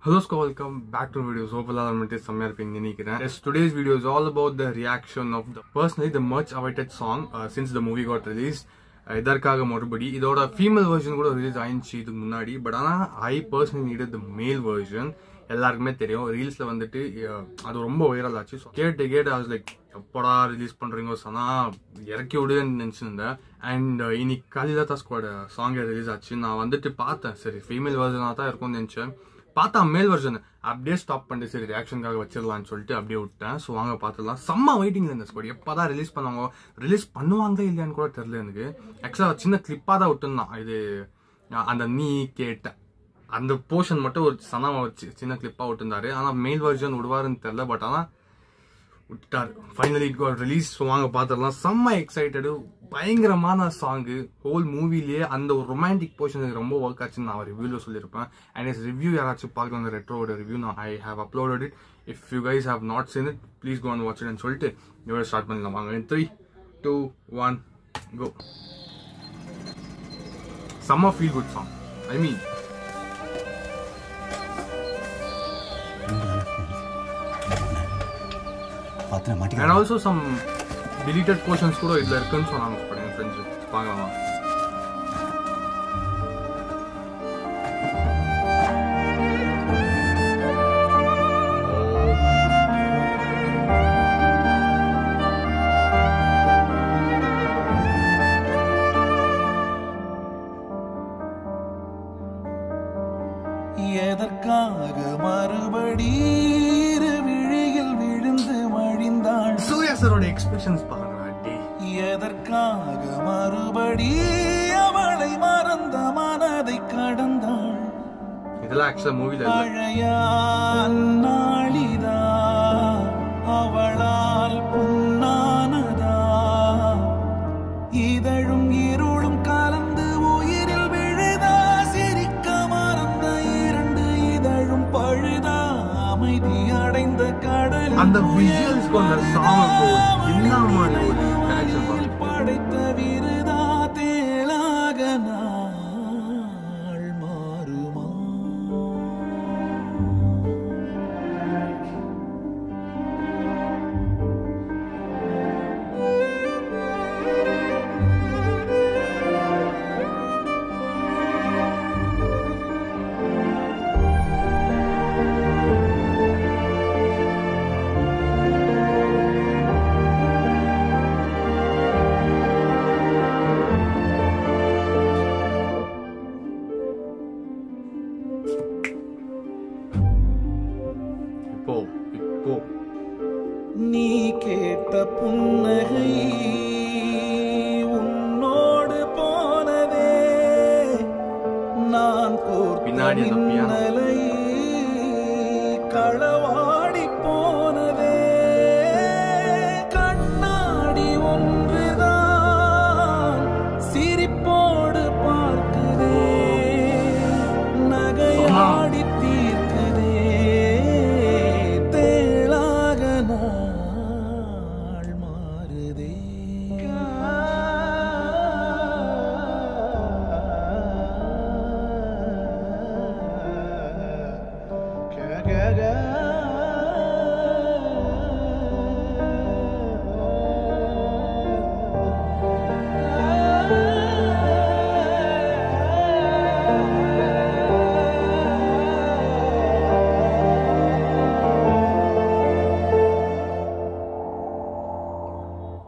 Hello, welcome back to videos. Hope all are somewhere ping. Yes, today's video is all about the reaction of the much awaited song since the movie got released. இதற்காக மறுபடி இதோட female version கூட release ஆயிடுச்சு இதுக்கு முன்னாடி. But ஆனால் I personally needed த மேல் version. எல்லாருக்குமே தெரியும், ரீல்ஸ்ல வந்துட்டு அது ரொம்ப வைரல் ஆச்சு. ஸோ கேட்டு அது லைக் எப்படா ரிலீஸ் பண்றீங்க சனா இறக்கி விடுன்னு நினைச்சிருந்தேன். அண்ட் இன்னைக்கு காலிதாத்தா ஸ்குவாட் சாங் ரிலீஸ் ஆச்சு. நான் வந்துட்டு பார்த்தேன், சரி ஃபீமேல் வெர்ஷனாக தான் இருக்கும்னு நினைச்சேன். பார்த்தா மேல் வெர்ஷன் அப்படியே ஸ்டாப் பண்ணிட்டு சரி ரியாக்ஷனுக்காக வச்சிடலான்னு சொல்லிட்டு அப்படியே விட்டேன். ஸோ வாங்க பார்த்துடலாம். செம்ம வெயிட்டிங்ல இந்த ஸ்குவாட் எப்போதான் ரிலீஸ் பண்ணுவாங்க, ரிலீஸ் பண்ணுவாங்க இல்லையான்னு கூட தெரியல எனக்கு. ஆக்சுவலாக சின்ன கிளிப்பாக தான் விட்டுருந்தான். இது அந்த நீ கேட்ட அந்த போர்ஷன் மட்டும் ஒரு சனமாக வச்சு சின்ன கிளிப்பாக விட்டுருந்தாரு. ஆனால் மேல் வெர்ஷன் விடுவாருன்னு தெரியல. பட் ஆனால் விட்டார். Finally it got release. So வாங்க பார்த்துடலாம். செம்ம எக்ஸைட்டடு, பயங்கரமான சாங்கு. ஹோல் மூவிலேயே அந்த ஒரு ரொமான்டிக் போர்ஷன் எனக்கு ரொம்ப ஒர்க் ஆச்சுன்னு நான் ரிவ்யூவில் சொல்லியிருப்பேன். அண்ட் இஸ் ரிவ்யூ யாராச்சும் பார்க்கலாம், அந்த ரெட்ரோட ரிவ்யூ நான் I have uploaded it. If you guys have not seen it please go and watch இட்னு சொல்லிட்டு இவ்வளோ ஸ்டார்ட் பண்ணலாம். வாங்க 3, 2, 1 கோ. செம்ம feel good song. I mean and also some deleted portions கூட இதுல இருக்குன்னு சொன்னாங்க என் ஃப்ரெண்ட்ஸ். பார்க்கலாம். எதற்காக மறுபடி விழியில் விழுந்து மழிந்தாள் சூர்யா சரோட எக்ஸ்பிரஷன்ஸ் பாருங்க. எதற்காக மறுபடி அவளை மறந்த மனதை கடந்தாள். இதெல்லாம் ஆக்சுவலா மூவில பழைய நாளிதா அவளால் புண்ணானதா இதழும் இருளும் கலந்து உயிரில் விழுதா சிரிக்க மறந்த இரண்டு இதழும் பழுதா அமைதி அடைந்த கடல் அந்த விஷுவல்ஸ் கொண்ட சாங்க்கு இல்லாம ஒரு கனெக்ஷன் படைத்த விருதா தேலாக நாள் மாறுமா. இப்போ நீ கேட்ட புன்னகை உன்னோடு போனதே நான் பின்னாடி கோர்த்தலை களவாடி போனதே கண்ணாடி ஒன்றுதான் சிரிப்போடு பார்க்குதே நகையாடி தீர்க்குதே தேளாக நாள் மாறுதே.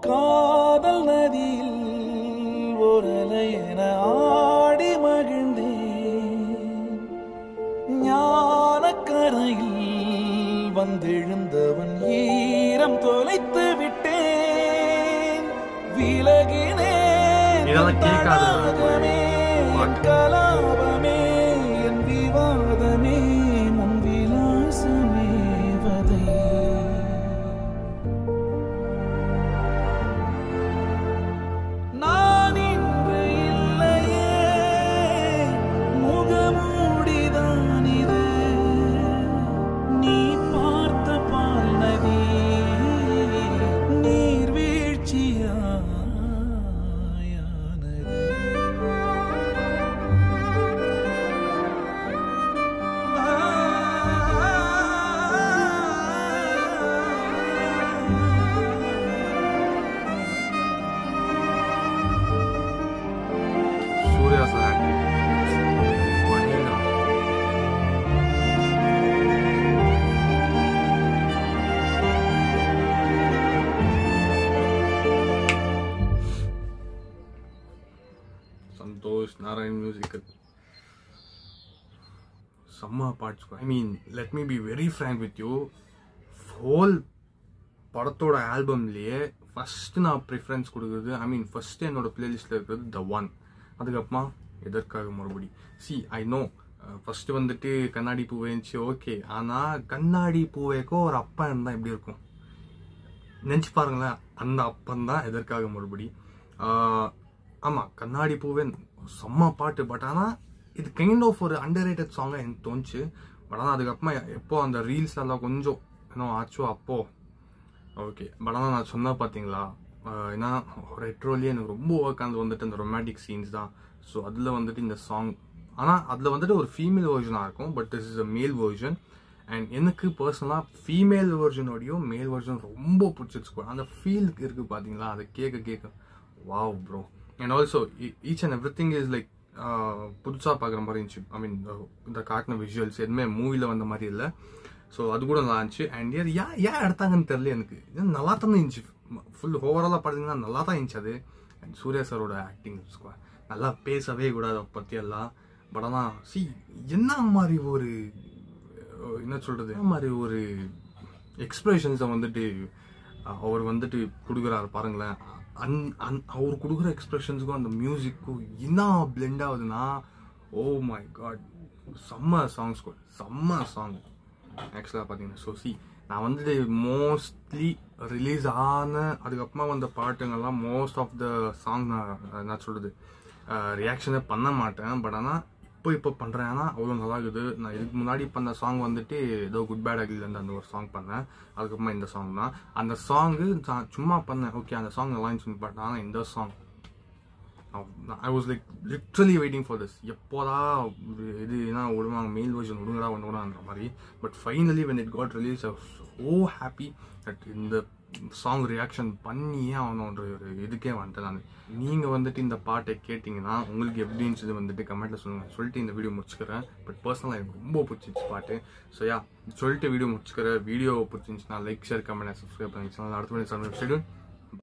காதல் நதியில் ஒரலை என ஆடி மகிழ்ந்தேன். ஞானக்கரையில் வந்தெழுந்தவன் ஈரம் தொலைத்து விட்டேன். விலகினேன் கலாபமே என் விவாதமே முன் விலாசமே வதை. நான் இன்று இல்லையே முகமூடிதான் இது நீ பார்த்த பால் நதி நீர்வீழ்ச்சியானது. செம்ம பாட்டு. I mean let me be very frank with you, whole படத்தோட ஆல்பம்லேயே ஃபஸ்ட்டு நான் ப்ரிஃபரன்ஸ் கொடுக்குறது, ஐ மீன் ஃபஸ்ட்டு என்னோட பிளேலிஸ்ட்டில் இருக்கிறது த ஒன். அதுக்கப்புறமா எதற்காக மறுபடி. சி ஐ நோ ஃபஸ்ட்டு வந்துட்டு கண்ணாடி பூவே இருந்துச்சு, ஓகே. ஆனால் கண்ணாடி பூவேக்கோ ஒரு அப்பா இருந்தால் எப்படி இருக்கும் நினச்சி பாருங்களேன். அந்த அப்பந்தான் எதற்காக மறுபடி. ஆமாம், கண்ணாடி பூவே செம்ம பாட்டு. பட் ஆனால் இது கைண்ட் ஆஃப் ஒரு அண்டர் ரேட்டட் சாங்காக எனக்கு தோணுச்சு. பட் ஆனால் அதுக்கப்புறமா எப்போ அந்த ரீல்ஸ் எல்லாம் கொஞ்சம் இன்னும் ஆச்சோ அப்போது ஓகே. பட் ஆனால் நான் சொன்னால் பார்த்தீங்களா, ஏன்னா ரெட்ரோலேயே எனக்கு ரொம்ப உட்காந்து வந்துட்டு அந்த ரொமான்டிக் சீன்ஸ் தான். ஸோ அதில் வந்துட்டு இந்த சாங், ஆனால் அதில் வந்துட்டு ஒரு ஃபீமேல் வெர்ஷனாக இருக்கும், பட் திஸ் இஸ் அ மேல் வெர்ஷன். அண்ட் எனக்கு பர்சனலாக ஃபீமேல் வெர்ஷனோடையும் மேல் வெர்ஷன் ரொம்ப பிடிச்சிருச்சு. அந்த ஃபீல் இருக்குது பார்த்தீங்களா, அதை கேட்க wow bro. And also each and every thing is like புதுசாக பார்க்குற மாதிரி இருந்துச்சு. ஐ மீன் இந்த காட்டின விஷுவல்ஸ் எதுவுமே மூவியில் வந்த மாதிரி இல்லை. ஸோ அது கூட நல்லா இருந்துச்சு. அண்ட் ஏன் எடுத்தாங்கன்னு தெரியல எனக்கு, நல்லா தான் இருந்துச்சு. ஃபுல் ஓவராலாக பார்த்தீங்கன்னா நல்லா தான் இருந்துச்சு அது. அண்ட் சூர்யா சாரோட ஆக்டிங் நல்லா பேசவே கூடாது அதை பற்றியெல்லாம். பட் ஆனால் என்ன மாதிரி ஒரு என்ன சொல்கிறது, என்ன மாதிரி ஒரு எக்ஸ்பிரஷன்ஸை வந்துட்டு அவர் வந்துட்டு கொடுக்குறாரு பாருங்களேன். அவர் கொடுக்குற எக்ஸ்பிரஷன்ஸுக்கும் அந்த மியூசிக்கும் என்ன பிளெண்ட் ஆகுதுன்னா, ஓ மை காட், செம்ம சாங்ஸ், செம்ம சாங் ஆக்சுவலாக பார்த்தீங்கன்னா. ஸோ நான் வந்துட்டு மோஸ்ட்லி ரிலீஸ் ஆன அதுக்கப்புறமா வந்த பாட்டுங்கள்லாம் மோஸ்ட் ஆஃப் த சாங் நான் என்ன சொல்கிறது ரியாக்ஷனே பண்ண மாட்டேன். பட் ஆனால் இப்போ பண்ணுறேன். ஆனால் அவ்வளோ நல்லா இருக்குது. நான் இதுக்கு முன்னாடி பண்ண சாங் வந்துட்டு ஏதோ குட் பேட் அகிலேருந்து அந்த ஒரு சாங் பண்ணேன். அதுக்கப்புறமா இந்த சாங் தான். அந்த சாங்கு நான் சும்மா பண்ணேன், ஓகே அந்த சாங் நல்லா இருந்துச்சு. பட் ஆனால் இந்த song I was like literally waiting for this. எப்போதா இது என்ன விடுவாங்க, மெயில் வெர்ஷன் விடுங்கடான்ற மாதிரி. But finally when it got release I was so happy that இந்த சாங் ரியாக்ஷன் பண்ணியே ஆகணுன்ற ஒரு இதுக்கே வந்துட்டேன் நான். நீங்கள் வந்துட்டு இந்த பாட்டை கேட்டிங்கன்னா உங்களுக்கு எப்படி இருந்துச்சு வந்துட்டு கமெண்ட்டில் சொல்லிட்டு இந்த வீடியோ முடிச்சுக்கிறேன். பட் பர்சனலாக எனக்கு ரொம்ப பிடிச்சிச்சு பாட்டு. ஸோ சொல்லிட்டு வீடியோ முடிச்சுக்கிறேன். வீடியோ பிடிச்சிருந்துச்சுன்னா லைக், ஷேர், கமெண்ட், சப்ஸ்கிரைப் பண்ணிச்சுன்னா அடுத்த வீடியோ